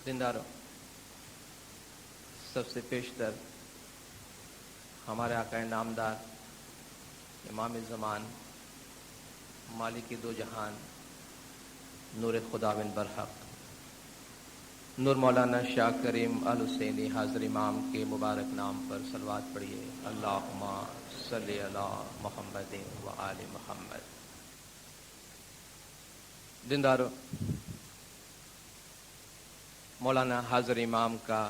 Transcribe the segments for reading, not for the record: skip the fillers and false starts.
دینداروں، سب سے پیشتر ہمارے آقا نامدار امام زمان مالک دو جہان نور خداوند برحق نور مولانا شاہ کریم آل حسینی حاضر امام کے مبارک نام پر صلوات پڑھیے۔ اللہم صلی علی محمد و آل محمد۔ دینداروں، مولانا حاضر امام کا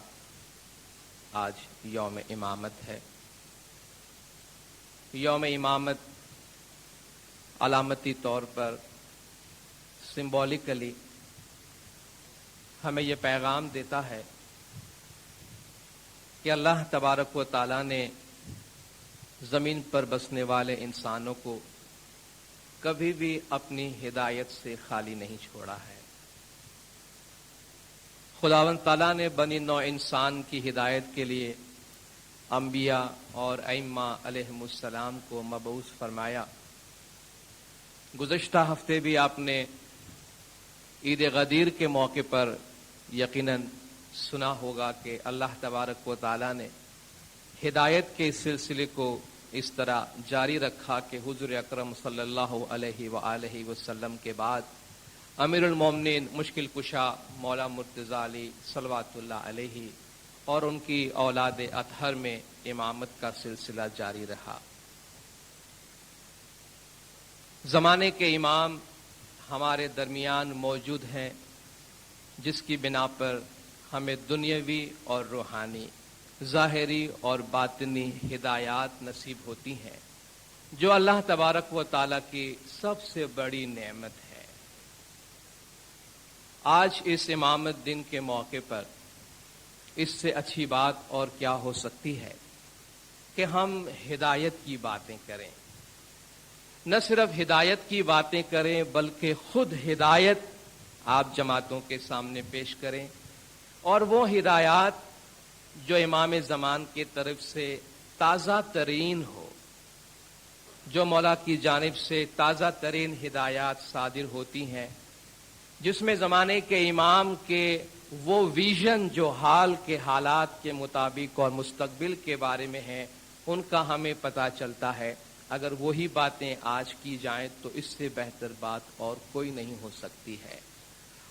آج یوم امامت ہے۔ یوم امامت علامتی طور پر سمبولیکلی ہمیں یہ پیغام دیتا ہے کہ اللہ تبارک و تعالیٰ نے زمین پر بسنے والے انسانوں کو کبھی بھی اپنی ہدایت سے خالی نہیں چھوڑا ہے۔ خداوند تعالیٰ نے بنی نوع انسان کی ہدایت کے لیے انبیاء اور ائمہ علیہم السلام کو مبعوث فرمایا۔ گزشتہ ہفتے بھی آپ نے عید غدیر کے موقع پر یقیناً سنا ہوگا کہ اللہ تبارک و تعالیٰ نے ہدایت کے سلسلے کو اس طرح جاری رکھا کہ حضور اکرم صلی اللہ علیہ وآلہ وسلم کے بعد امیر المومنین مشکل کشا مولا مرتضی علی صلوات اللہ علیہ اور ان کی اولاد اطہر میں امامت کا سلسلہ جاری رہا۔ زمانے کے امام ہمارے درمیان موجود ہیں، جس کی بنا پر ہمیں دنیاوی اور روحانی، ظاہری اور باطنی ہدایات نصیب ہوتی ہیں، جو اللہ تبارک و تعالیٰ کی سب سے بڑی نعمت ہے۔ آج اس امامت دن کے موقع پر اس سے اچھی بات اور کیا ہو سکتی ہے کہ ہم ہدایت کی باتیں کریں، نہ صرف ہدایت کی باتیں کریں بلکہ خود ہدایت آپ جماعتوں کے سامنے پیش کریں، اور وہ ہدایات جو امام زمان کی طرف سے تازہ ترین ہو، جو مولا کی جانب سے تازہ ترین ہدایات صادر ہوتی ہیں، جس میں زمانے کے امام کے وہ ویژن جو حال کے حالات کے مطابق اور مستقبل کے بارے میں ہیں، ان کا ہمیں پتہ چلتا ہے۔ اگر وہی باتیں آج کی جائیں تو اس سے بہتر بات اور کوئی نہیں ہو سکتی ہے۔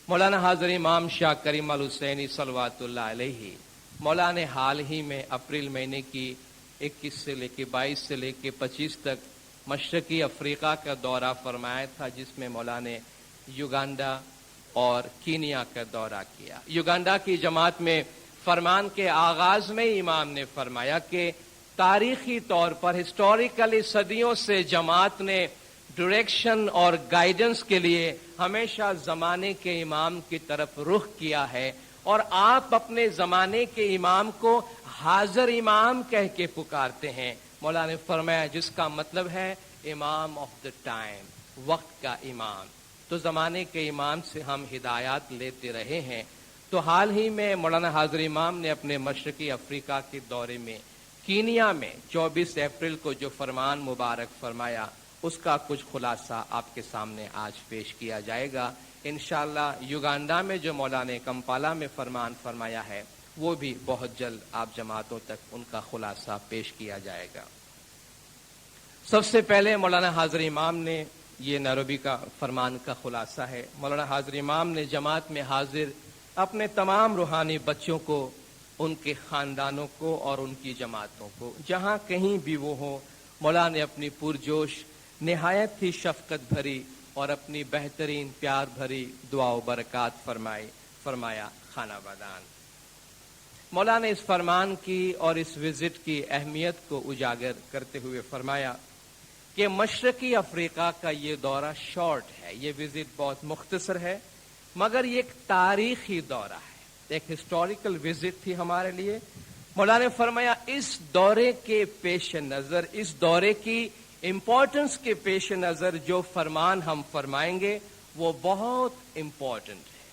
مولانا حاضر امام شاہ کریم آل حسینی صلوات اللہ علیہ مولا نے حال ہی میں اپریل مہینے کی 21 سے لے کے 22 سے لے کے 25 تک مشرقی افریقہ کا دورہ فرمایا تھا، جس میں مولا نے یوگانڈا اور کینیا کا دورہ کیا۔ یوگانڈا کی جماعت میں فرمان کے آغاز میں امام نے فرمایا کہ تاریخی طور پر ہسٹوریکلی صدیوں سے جماعت نے ڈائریکشن اور گائیڈنس کے لیے ہمیشہ زمانے کے امام کی طرف رخ کیا ہے، اور آپ اپنے زمانے کے امام کو حاضر امام کہہ کے پکارتے ہیں۔ مولا نے فرمایا جس کا مطلب ہے امام آف دا ٹائم، وقت کا امام۔ تو زمانے کے امام سے ہم ہدایات لیتے رہے ہیں۔ تو حال ہی میں مولانا حاضر امام نے اپنے مشرقی افریقہ کے دورے میں کینیا میں 24 اپریل کو جو فرمان مبارک فرمایا، اس کا کچھ خلاصہ آپ کے سامنے آج پیش کیا جائے گا۔ انشاءاللہ یوگانڈا میں جو مولا نے کمپالا میں فرمان فرمایا ہے، وہ بھی بہت جلد آپ جماعتوں تک ان کا خلاصہ پیش کیا جائے گا۔ سب سے پہلے مولانا حاضر امام نے، یہ نیروبی کا فرمان کا خلاصہ ہے، مولانا حاضر امام نے جماعت میں حاضر اپنے تمام روحانی بچوں کو، ان کے خاندانوں کو اور ان کی جماعتوں کو، جہاں کہیں بھی وہ ہوں، مولا نے اپنی پرجوش نہایت ہی شفقت بھری اور اپنی بہترین پیار بھری دعا و برکات فرمایا خانہ بادان۔ مولا نے اس فرمان کی اور اس وزٹ کی اہمیت کو اجاگر کرتے ہوئے فرمایا کہ مشرقی افریقہ کا یہ دورہ شارٹ ہے، یہ وزٹ بہت مختصر ہے، مگر یہ ایک تاریخی دورہ ہے، ایک ہسٹوریکل وزٹ تھی ہمارے لیے۔ مولا نے فرمایا اس دورے کے پیش نظر، اس دورے کی امپورٹنس کے پیش نظر جو فرمان ہم فرمائیں گے وہ بہت امپورٹنٹ ہے،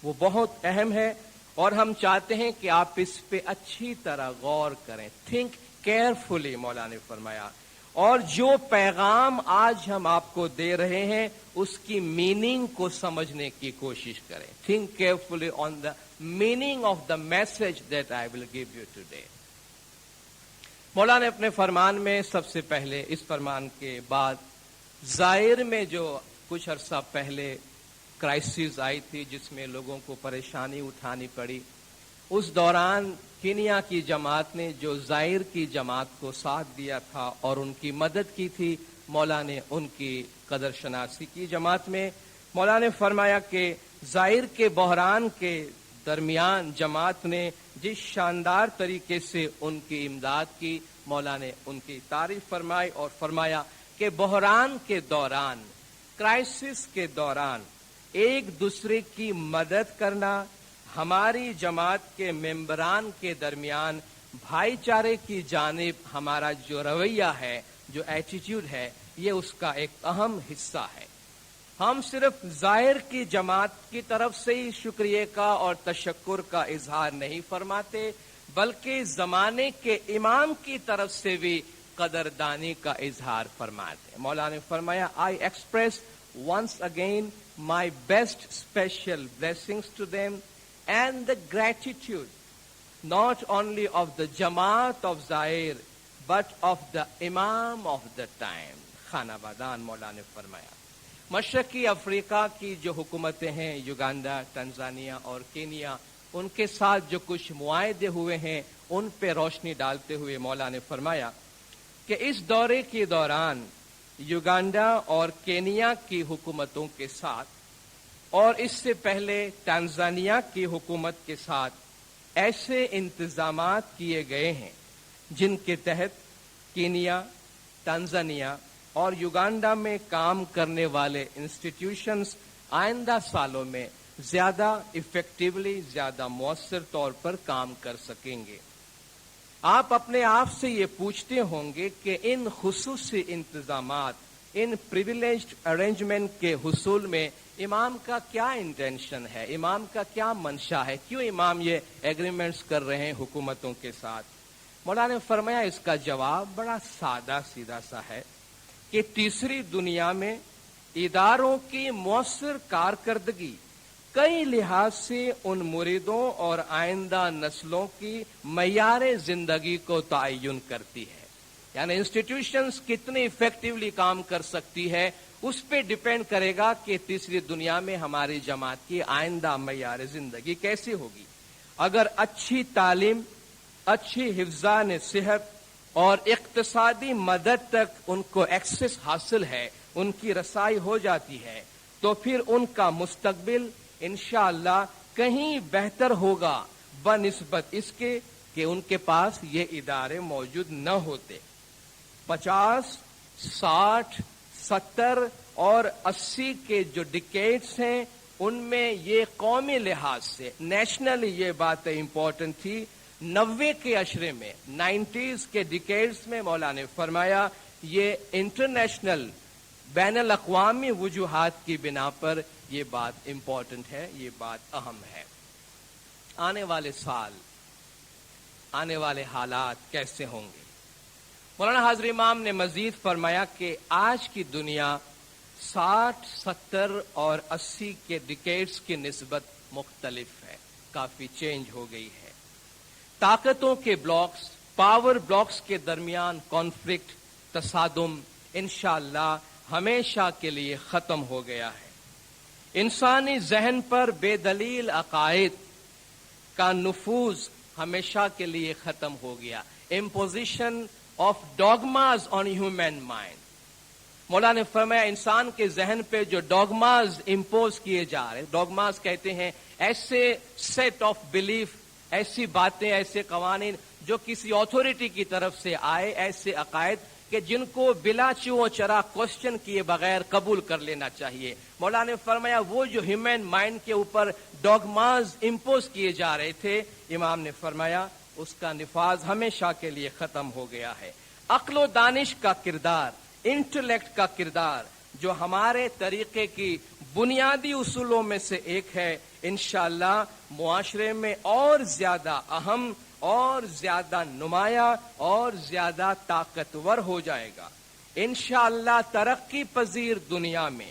وہ بہت اہم ہے، اور ہم چاہتے ہیں کہ آپ اس پہ اچھی طرح غور کریں، تھنک کیئرفلی، مولا نے فرمایا، اور جو پیغام آج ہم آپ کو دے رہے ہیں اس کی میننگ کو سمجھنے کی کوشش کریں۔ Think carefully on the meaning of the message that I will give you today. مولا نے اپنے فرمان میں سب سے پہلے اس فرمان کے بعد ظاہر میں جو کچھ عرصہ پہلے کرائسس آئی تھی جس میں لوگوں کو پریشانی اٹھانی پڑی، اس دوران کینیا کی جماعت نے جو ظاہر کی جماعت کو ساتھ دیا تھا اور ان کی مدد کی تھی، مولا نے ان کی قدر شناسی کی. جماعت میں مولا نے فرمایا کہ ظاہر کے بحران کے درمیان جماعت نے جس شاندار طریقے سے ان کی امداد کی، مولا نے ان کی تعریف فرمائی اور فرمایا کہ بحران کے دوران، کرائسس کے دوران ایک دوسرے کی مدد کرنا، ہماری جماعت کے ممبران کے درمیان بھائی چارے کی جانب ہمارا جو رویہ ہے، جو ایٹیٹیوڈ ہے، یہ اس کا ایک اہم حصہ ہے. ہم صرف ظاہر کی جماعت کی طرف سے ہی شکریہ کا اور تشکر کا اظہار نہیں فرماتے، بلکہ زمانے کے امام کی طرف سے بھی قدردانی کا اظہار فرماتے. مولا نے فرمایا I express once again my best special blessings to them and the gratitude not only of the Jamaat of Zahir but of the Imam of the time. خانہ بادان مولا نے فرمایا مشرقی افریقہ کی جو حکومتیں ہیں، یوگانڈا، تنزانیہ اور کینیا، ان کے ساتھ جو کچھ معاہدے ہوئے ہیں ان پہ روشنی ڈالتے ہوئے مولا نے فرمایا کہ اس دورے کے دوران یوگانڈا اور کینیا کی حکومتوں کے ساتھ اور اس سے پہلے تنزانیہ کی حکومت کے ساتھ ایسے انتظامات کیے گئے ہیں جن کے تحت کینیا، تنزانیہ اور یوگانڈا میں کام کرنے والے انسٹیٹیوشنز آئندہ سالوں میں زیادہ ایفیکٹیولی، زیادہ مؤثر طور پر کام کر سکیں گے. آپ اپنے آپ سے یہ پوچھتے ہوں گے کہ ان خصوصی انتظامات، ان پریویلیجڈ ارینجمنٹ کے حصول میں امام کا کیا انٹینشن ہے، امام کا کیا منشا ہے، کیوں امام یہ ایگریمنٹس کر رہے ہیں حکومتوں کے ساتھ؟ مولا نے فرمایا اس کا جواب بڑا سادہ سیدھا سا ہے کہ تیسری دنیا میں اداروں کی مؤثر کارکردگی کئی لحاظ سے ان مریدوں اور آئندہ نسلوں کی معیار زندگی کو تعین کرتی ہے. یعنی انسٹیٹیوشنز کتنی ایفیکٹیولی کام کر سکتی ہے اس پہ ڈیپینڈ کرے گا کہ تیسری دنیا میں ہماری جماعت کی آئندہ معیار زندگی کیسی ہوگی. اگر اچھی تعلیم، اچھی حفظان صحت اور اقتصادی مدد تک ان کو ایکسس حاصل ہے، ان کی رسائی ہو جاتی ہے، تو پھر ان کا مستقبل انشاءاللہ کہیں بہتر ہوگا بنسبت اس کے کہ ان کے پاس یہ ادارے موجود نہ ہوتے. 50، 60، 70 اور 80 کے جو ڈیکیڈز ہیں ان میں یہ قومی لحاظ سے نیشنلی یہ بات امپورٹنٹ تھی. 90 کے عشرے میں، 90s کے ڈیکیڈز میں مولا نے فرمایا یہ انٹرنیشنل، بین الاقوامی وجوہات کی بنا پر یہ بات امپورٹنٹ ہے، یہ بات اہم ہے. آنے والے سال، آنے والے حالات کیسے ہوں گے؟ مولانا حاضر امام نے مزید فرمایا کہ آج کی دنیا 60، 70 اور 80 کے ڈیکیڈز کی نسبت مختلف ہے، کافی چینج ہو گئی ہے. طاقتوں کے بلاکس، پاور بلاکس کے درمیان کانفلکٹ، تصادم انشاءاللہ ہمیشہ کے لیے ختم ہو گیا ہے. انسانی ذہن پر بے دلیل عقائد کا نفوذ ہمیشہ کے لیے ختم ہو گیا. Imposition of dogmas on human mind. مولا نے فرمایا انسان کے ذہن پہ جو ڈوگماز امپوز کیے جا رہے، ڈوگماز کہتے ہیں ایسے سیٹ آف بلیف، ایسی باتیں، ایسے قوانین جو کسی اتھارٹی کی طرف سے آئے، ایسے عقائد کہ جن کو بلا چو چرا کوشچن کیے بغیر قبول کر لینا چاہیے. مولا نے فرمایا وہ جو ہیومن مائنڈ کے اوپر ڈوگماز امپوز کیے جا رہے تھے، امام نے فرمایا اس کا نفاذ ہمیشہ کے لیے ختم ہو گیا ہے. عقل و دانش کا کردار، انٹلیکٹ کا کردار جو ہمارے طریقے کی بنیادی اصولوں میں سے ایک ہے، انشاءاللہ معاشرے میں اور زیادہ اہم اور زیادہ نمایاں اور زیادہ طاقتور ہو جائے گا. انشاءاللہ ترقی پذیر دنیا میں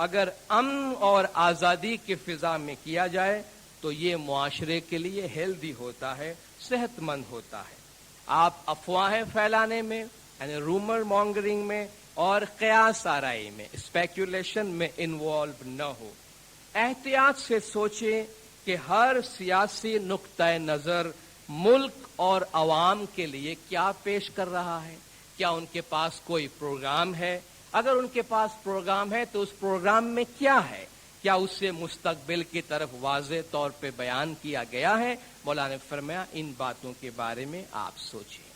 اگر امن اور آزادی کی فضا میں کیا جائے تو یہ معاشرے کے لیے ہیلدی ہوتا ہے، صحت مند ہوتا ہے۔ آپ افواہیں پھیلانے میں یعنی رومر مانگرنگ میں اور قیاس آرائی میں، اسپیکولیشن میں انوالو نہ ہو۔ احتیاط سے سوچیں کہ ہر سیاسی نقطۂ نظر ملک اور عوام کے لیے کیا پیش کر رہا ہے۔ کیا ان کے پاس کوئی پروگرام ہے؟ اگر ان کے پاس پروگرام ہے تو اس پروگرام میں کیا ہے؟ کیا اس سے مستقبل کی طرف واضح طور پہ بیان کیا گیا ہے؟ مولانا نے فرمایا ان باتوں کے بارے میں آپ سوچیں۔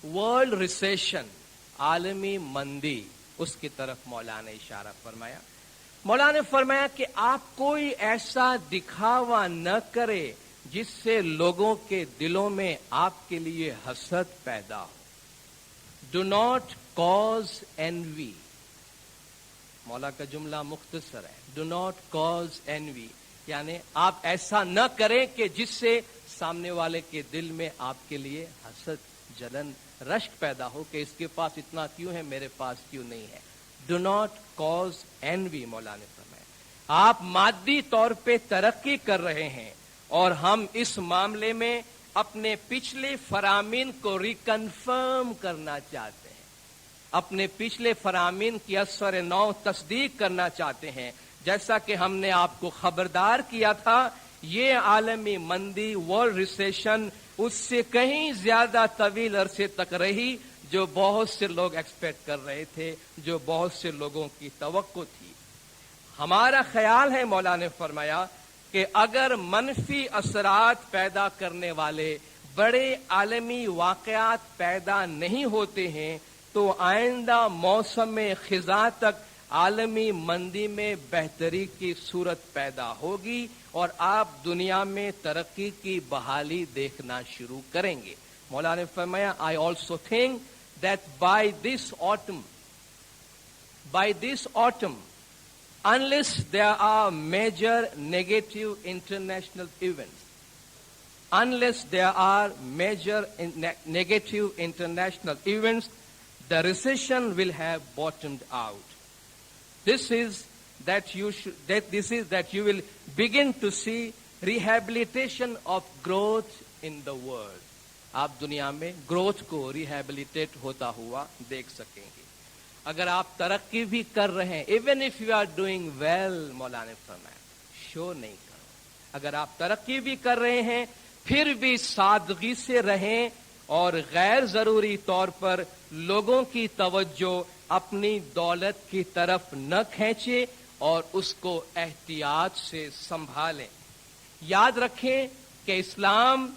ورلڈ ریسیشن، عالمی مندی، اس کی طرف مولانا نے اشارہ فرمایا۔ مولانا نے فرمایا کہ آپ کوئی ایسا دکھاوا نہ کرے جس سے لوگوں کے دلوں میں آپ کے لیے حسد پیدا ہو۔ Do not cause envy۔ مولا کا جملہ مختصر ہے، ڈو ناٹ کاز envy، یعنی آپ ایسا نہ کریں کہ جس سے سامنے والے کے دل میں آپ کے لیے حسد، جلن، رشک پیدا ہو کہ اس کے پاس اتنا کیوں ہے، میرے پاس کیوں نہیں ہے۔ ڈو ناٹ کاز envy، مولا نے فرمایا۔ آپ مادی طور پہ ترقی کر رہے ہیں اور ہم اس معاملے میں اپنے پچھلے فرامین کو ریکنفرم کرنا چاہتے ہیں، اپنے پچھلے فرامین کی اثر نو تصدیق کرنا چاہتے ہیں۔ جیسا کہ ہم نے آپ کو خبردار کیا تھا، یہ عالمی مندی، ورلڈ ریسیشن اس سے کہیں زیادہ طویل عرصے تک رہی جو بہت سے لوگ ایکسپیکٹ کر رہے تھے، جو بہت سے لوگوں کی توقع تھی۔ ہمارا خیال ہے، مولا نے فرمایا، کہ اگر منفی اثرات پیدا کرنے والے بڑے عالمی واقعات پیدا نہیں ہوتے ہیں تو آئندہ موسم خزاں تک عالمی مندی میں بہتری کی صورت پیدا ہوگی اور آپ دنیا میں ترقی کی بحالی دیکھنا شروع کریں گے۔ مولا نے فرمایا I also think that by this autumn, unless there are major negative international events, the recession will have bottomed out. This is that you will begin to see rehabilitation of growth in the world. آپ دنیا میں growth کو rehabilitate ہوتا ہوا دیکھ سکیں گے۔ اگر آپ ترقی بھی کر رہے ہیں، even if you are doing well, مولانا نے فرمایا شو نہیں کرو۔ اگر آپ ترقی بھی کر رہے ہیں پھر بھی سادگی سے رہیں اور غیر ضروری طور پر لوگوں کی توجہ اپنی دولت کی طرف نہ کھینچے اور اس کو احتیاط سے سنبھالیں۔ یاد رکھیں کہ اسلام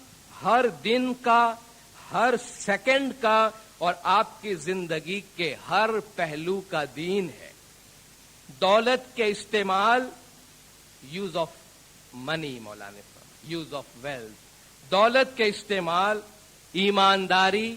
ہر دن کا، ہر سیکنڈ کا اور آپ کی زندگی کے ہر پہلو کا دین ہے۔ دولت کے استعمال، use of money, Maulana use of wealth, دولت کے استعمال ایمانداری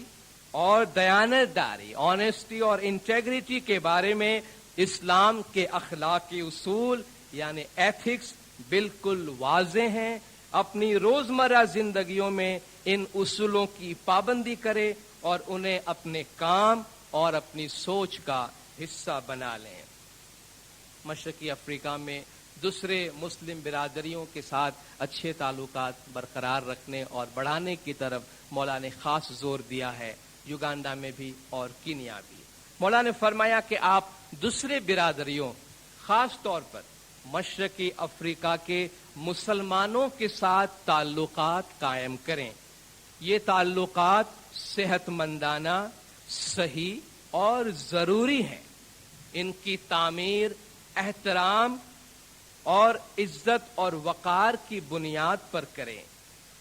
اور دیانتداری، آنیسٹی اور انٹیگریٹی کے بارے میں اسلام کے اخلاقی اصول یعنی ایتھکس بالکل واضح ہیں۔ اپنی روزمرہ زندگیوں میں ان اصولوں کی پابندی کرے اور انہیں اپنے کام اور اپنی سوچ کا حصہ بنا لیں۔ مشرقی افریقہ میں دوسرے مسلم برادریوں کے ساتھ اچھے تعلقات برقرار رکھنے اور بڑھانے کی طرف مولانا نے خاص زور دیا ہے، یوگانڈا میں بھی اور کینیا بھی۔ مولانا نے فرمایا کہ آپ دوسرے برادریوں، خاص طور پر مشرقی افریقہ کے مسلمانوں کے ساتھ تعلقات قائم کریں۔ یہ تعلقات صحت مندانہ، صحیح اور ضروری ہیں۔ ان کی تعمیر احترام اور عزت اور وقار کی بنیاد پر کریں۔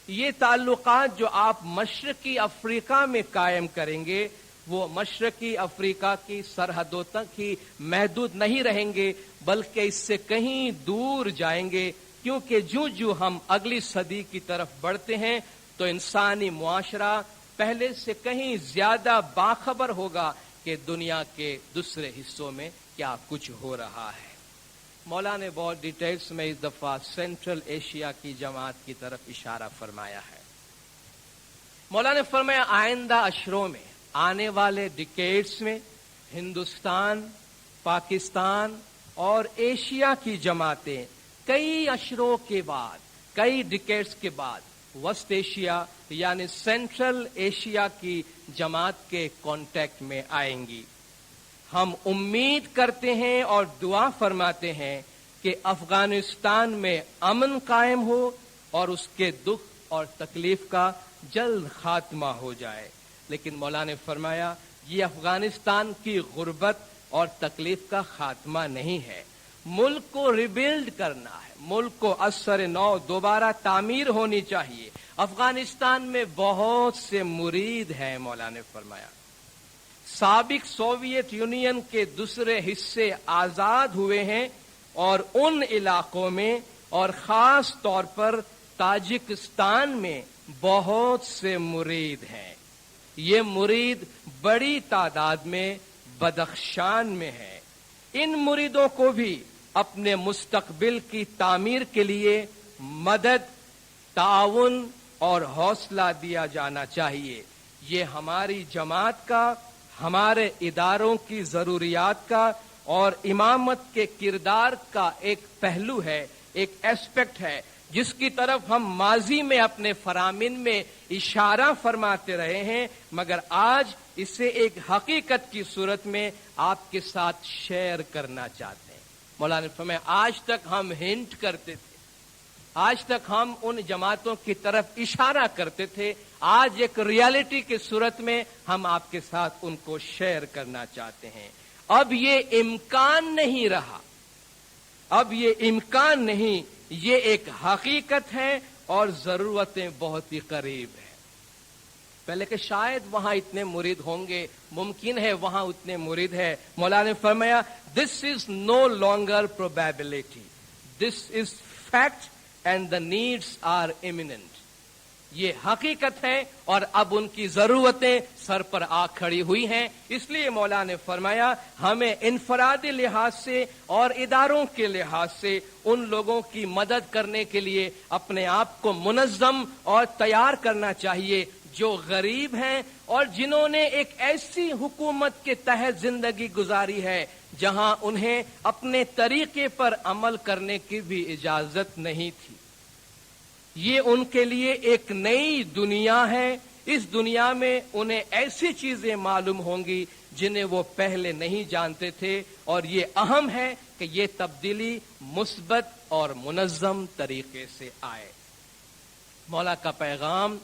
یہ تعلقات جو آپ مشرقی افریقہ میں قائم کریں گے وہ مشرقی افریقہ کی سرحدوں تک ہی محدود نہیں رہیں گے بلکہ اس سے کہیں دور جائیں گے، کیونکہ جو ہم اگلی صدی کی طرف بڑھتے ہیں تو انسانی معاشرہ پہلے سے کہیں زیادہ باخبر ہوگا کہ دنیا کے دوسرے حصوں میں کیا کچھ ہو رہا ہے۔ مولانا نے بہت ڈیٹیلز میں اس دفعہ سینٹرل ایشیا کی جماعت کی طرف اشارہ فرمایا ہے۔ مولانا نے فرمایا آئندہ اشروں میں، آنے والے ڈیکیڈز میں ہندوستان، پاکستان اور ایشیا کی جماعتیں کئی اشروں کے بعد، کئی ڈیکیڈز کے بعد وسط ایشیا یعنی سینٹرل ایشیا کی جماعت کے کانٹیکٹ میں آئیں گی۔ ہم امید کرتے ہیں اور دعا فرماتے ہیں کہ افغانستان میں امن قائم ہو اور اس کے دکھ اور تکلیف کا جلد خاتمہ ہو جائے۔ لیکن مولا نے فرمایا یہ افغانستان کی غربت اور تکلیف کا خاتمہ نہیں ہے، ملک کو ریبلڈ کرنا ہے، ملک کو اثر نو دوبارہ تعمیر ہونی چاہیے۔ افغانستان میں بہت سے مرید ہیں، مولا نے فرمایا سابق سوویت یونین کے دوسرے حصے آزاد ہوئے ہیں اور ان علاقوں میں اور خاص طور پر تاجکستان میں بہت سے مرید ہیں۔ یہ مرید بڑی تعداد میں بدخشان میں ہے۔ ان مریدوں کو بھی اپنے مستقبل کی تعمیر کے لیے مدد، تعاون اور حوصلہ دیا جانا چاہیے۔ یہ ہماری جماعت کا، ہمارے اداروں کی ضروریات کا اور امامت کے کردار کا ایک پہلو ہے، ایک ایسپیکٹ ہے جس کی طرف ہم ماضی میں اپنے فرامین میں اشارہ فرماتے رہے ہیں، مگر آج اسے ایک حقیقت کی صورت میں آپ کے ساتھ شیئر کرنا چاہتے ہیں۔ مولانا نے فرمایا آج تک ہم ہنٹ کرتے تھے، آج تک ہم ان جماعتوں کی طرف اشارہ کرتے تھے، آج ایک ریالٹی کی صورت میں ہم آپ کے ساتھ ان کو شیئر کرنا چاہتے ہیں۔ اب یہ امکان نہیں رہا، اب یہ امکان نہیں، یہ ایک حقیقت ہے اور ضرورتیں بہت ہی قریب ہیں۔ پہلے کہ شاید وہاں اتنے مرید ہوں گے، ممکن ہے وہاں اتنے مرید ہے، مولا نے فرمایا this is no longer probability, this is fact and the needs are imminent. یہ حقیقت ہے اور اب ان کی ضرورتیں سر پر آ کھڑی ہوئی ہیں۔ اس لیے مولا نے فرمایا ہمیں انفرادی لحاظ سے اور اداروں کے لحاظ سے ان لوگوں کی مدد کرنے کے لیے اپنے آپ کو منظم اور تیار کرنا چاہیے جو غریب ہیں اور جنہوں نے ایک ایسی حکومت کے تحت زندگی گزاری ہے جہاں انہیں اپنے طریقے پر عمل کرنے کی بھی اجازت نہیں تھی۔ یہ ان کے لیے ایک نئی دنیا ہے، اس دنیا میں انہیں ایسی چیزیں معلوم ہوں گی جنہیں وہ پہلے نہیں جانتے تھے، اور یہ اہم ہے کہ یہ تبدیلی مثبت اور منظم طریقے سے آئے۔ مولا کا پیغام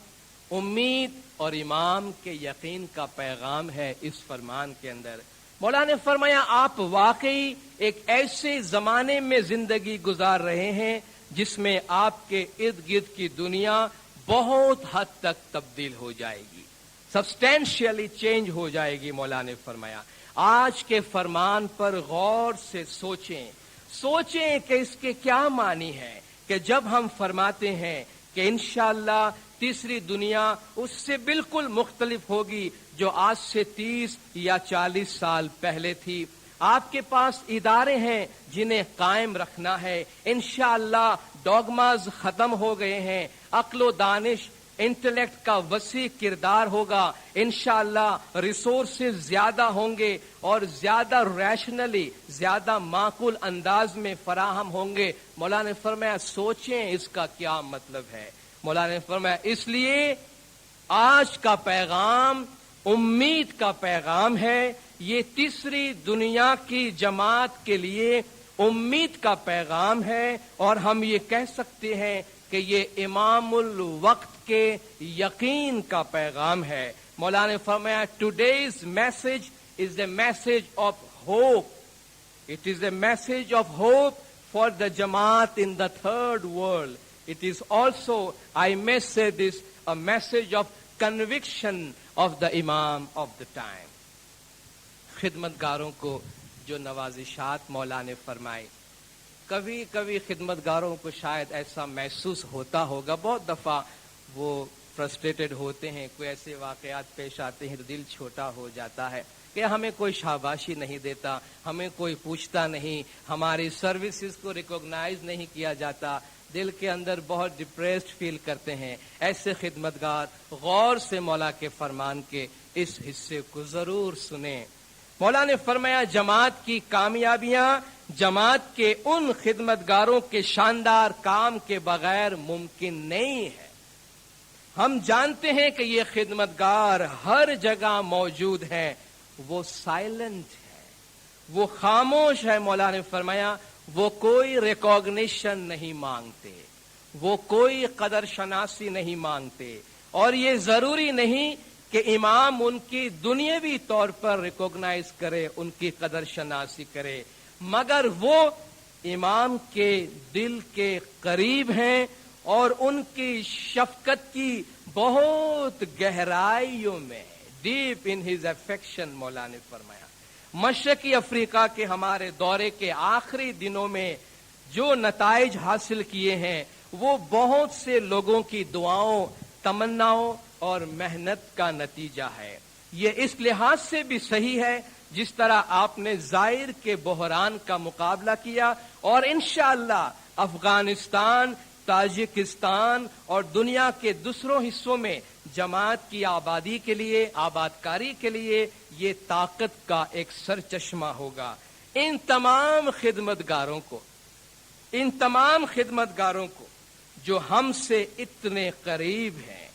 امید اور امام کے یقین کا پیغام ہے اس فرمان کے اندر۔ مولا نے فرمایا آپ واقعی ایک ایسے زمانے میں زندگی گزار رہے ہیں جس میں آپ کے ارد گرد کی دنیا بہت حد تک تبدیل ہو جائے گی، سبسٹینشیلی چینج ہو جائے گی۔ مولا نے فرمایا آج کے فرمان پر غور سے سوچیں کہ اس کے کیا معنی ہے کہ جب ہم فرماتے ہیں کہ انشاءاللہ تیسری دنیا اس سے بالکل مختلف ہوگی جو آج سے 30 یا 40 سال پہلے تھی۔ آپ کے پاس ادارے ہیں جنہیں قائم رکھنا ہے، انشاءاللہ ڈوگماز ختم ہو گئے ہیں، عقل و دانش، انٹلیکٹ کا وسیع کردار ہوگا، انشاءاللہ ریسورسز زیادہ ہوں گے اور زیادہ ریشنلی، زیادہ معقول انداز میں فراہم ہوں گے۔ مولا نے فرمایا سوچیں اس کا کیا مطلب ہے۔ مولا نے فرمایا اس لیے آج کا پیغام امید کا پیغام ہے، یہ تیسری دنیا کی جماعت کے لیے امید کا پیغام ہے، اور ہم یہ کہہ سکتے ہیں کہ یہ امام الوقت کے یقین کا پیغام ہے۔ مولا نے فرمایا today's message is a message of hope, it is a message of hope for the جماعت in the third world. It is also, I may say this, a message of conviction of the Imam of the time. خدمتگاروں کو جو نوازشات مولا نے فرمائے، کبھی کبھی خدمتگاروں کو شاید ایسا محسوس ہوتا ہوگا، بہت دفعہ وہ فرسٹریٹڈ ہوتے ہیں، کوئی ایسے واقعات پیش آتے ہیں تو دل چھوٹا ہو جاتا ہے کہ ہمیں کوئی شاباشی نہیں دیتا، ہمیں کوئی پوچھتا نہیں، ہماری سروسز کو ریکوگنائز نہیں کیا جاتا، دل کے اندر بہت ڈپریسڈ فیل کرتے ہیں۔ ایسے خدمتگار غور سے مولا کے فرمان کے اس حصے کو ضرور سنیں۔ مولا نے فرمایا جماعت کی کامیابیاں جماعت کے ان خدمتگاروں کے شاندار کام کے بغیر ممکن نہیں ہے۔ ہم جانتے ہیں کہ یہ خدمتگار ہر جگہ موجود ہیں، وہ سائلنٹ ہے، وہ خاموش ہے۔ مولا نے فرمایا وہ کوئی ریکوگنیشن نہیں مانگتے، وہ کوئی قدر شناسی نہیں مانگتے، اور یہ ضروری نہیں کہ امام ان کی دنیاوی طور پر ریکوگنائز کرے، ان کی قدر شناسی کرے، مگر وہ امام کے دل کے قریب ہیں اور ان کی شفقت کی بہت گہرائیوں میں، ڈیپ ان ہز افیکشن۔ مولا نے فرمایا مشرقی افریقہ کے ہمارے دورے کے آخری دنوں میں جو نتائج حاصل کیے ہیں وہ بہت سے لوگوں کی دعاؤں، تمناؤں اور محنت کا نتیجہ ہے۔ یہ اس لحاظ سے بھی صحیح ہے جس طرح آپ نے زائر کے بحران کا مقابلہ کیا، اور انشاءاللہ افغانستان، تاجکستان اور دنیا کے دوسروں حصوں میں جماعت کی آبادی کے لیے، آبادکاری کے لیے یہ طاقت کا ایک سرچشمہ ہوگا۔ ان تمام خدمتگاروں کو جو ہم سے اتنے قریب ہیں،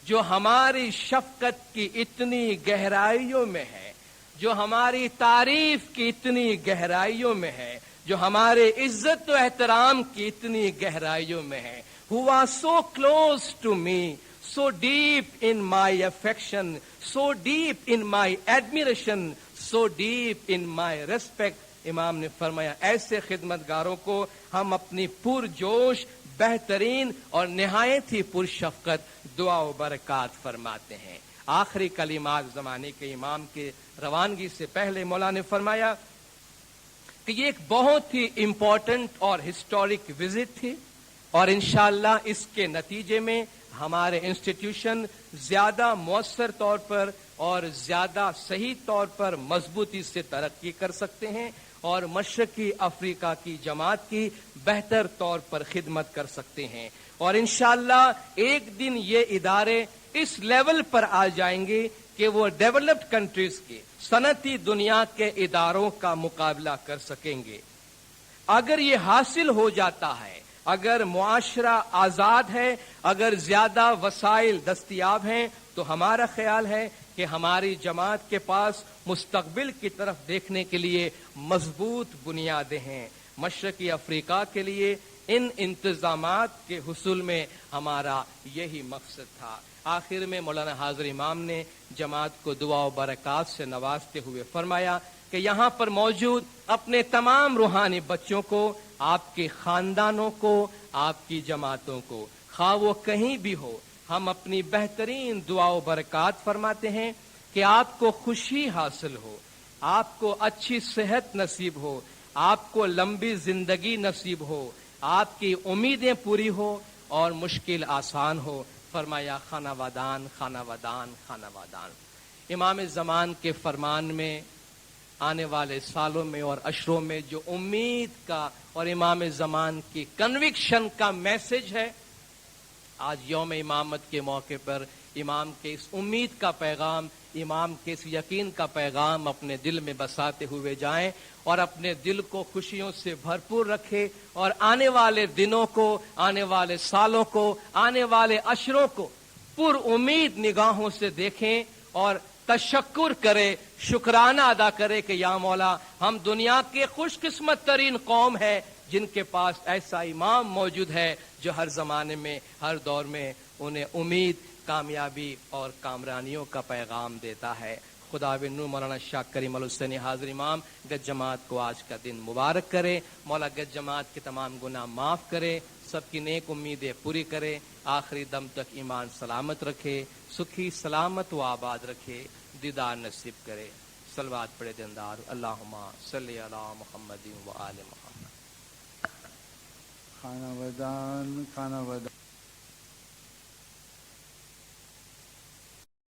جو ہماری شفقت کی اتنی گہرائیوں میں ہے، جو ہماری تعریف کی اتنی گہرائیوں میں ہے، جو ہمارے عزت و احترام کی اتنی گہرائیوں میں ہے، who are so close to me, so deep in my affection, so deep in my admiration, so deep in my respect۔ امام نے فرمایا ایسے خدمتگاروں کو ہم اپنی پرجوش، بہترین اور نہایت ہی پرشفقت دعا و برکات فرماتے ہیں۔ آخری کلمات زمانے کے امام کے روانگی سے پہلے مولا نے فرمایا کہ یہ ایک بہت ہی امپورٹنٹ اور ہسٹورک وزٹ تھی، اور انشاءاللہ اس کے نتیجے میں ہمارے انسٹیٹیوشن زیادہ مؤثر طور پر اور زیادہ صحیح طور پر مضبوطی سے ترقی کر سکتے ہیں، اور مشرقی افریقہ کی جماعت کی بہتر طور پر خدمت کر سکتے ہیں، اور انشاءاللہ ایک دن یہ ادارے اس لیول پر آ جائیں گے کہ وہ ڈیولپڈ کنٹریز کے، صنعتی دنیا کے اداروں کا مقابلہ کر سکیں گے۔ اگر یہ حاصل ہو جاتا ہے، اگر معاشرہ آزاد ہے، اگر زیادہ وسائل دستیاب ہیں، تو ہمارا خیال ہے کہ ہماری جماعت کے پاس مستقبل کی طرف دیکھنے کے لیے مضبوط بنیادیں ہیں۔ مشرقی افریقہ کے لیے ان انتظامات کے حصول میں ہمارا یہی مقصد تھا۔ آخر میں مولانا حاضر امام نے جماعت کو دعا و برکات سے نوازتے ہوئے فرمایا کہ یہاں پر موجود اپنے تمام روحانی بچوں کو، آپ کے خاندانوں کو، آپ کی جماعتوں کو، خواہ وہ کہیں بھی ہو، ہم اپنی بہترین دعا و برکات فرماتے ہیں کہ آپ کو خوشی حاصل ہو، آپ کو اچھی صحت نصیب ہو، آپ کو لمبی زندگی نصیب ہو، آپ کی امیدیں پوری ہو اور مشکل آسان ہو۔ فرمایا خانہ وادان، خانہ وادان، خانہ وادان۔ امام زمان کے فرمان میں آنے والے سالوں میں اور اشروں میں جو امید کا اور امام زمان کی کنوکشن کا میسج ہے، آج یوم امامت کے موقع پر امام کے اس امید کا پیغام، امام کے اس یقین کا پیغام اپنے دل میں بساتے ہوئے جائیں اور اپنے دل کو خوشیوں سے بھرپور رکھے، اور آنے والے دنوں کو، آنے والے سالوں کو، آنے والے اشروں کو پر امید نگاہوں سے دیکھیں اور تشکر کرے، شکرانہ ادا کرے کہ یا مولا ہم دنیا کے خوش قسمت ترین قوم ہے جن کے پاس ایسا امام موجود ہے جو ہر زمانے میں، ہر دور میں انہیں امید، کامیابی اور کامرانیوں کا پیغام دیتا ہے۔ خدا بنو مولانا شاہ کریم الحسینی حاضر امام گج جماعت کو آج کا دن مبارک کرے، مولا گج جماعت کے تمام گناہ معاف کرے، سب کی نیک امیدیں پوری کرے، آخری دم تک ایمان سلامت رکھے، سکھی سلامت و آباد رکھے، دیدار نصیب کرے۔ صلوات پڑھے دیندار، اللہم صلی علی محمد و آل محمد۔ خانہ ودان، خانہ ودان۔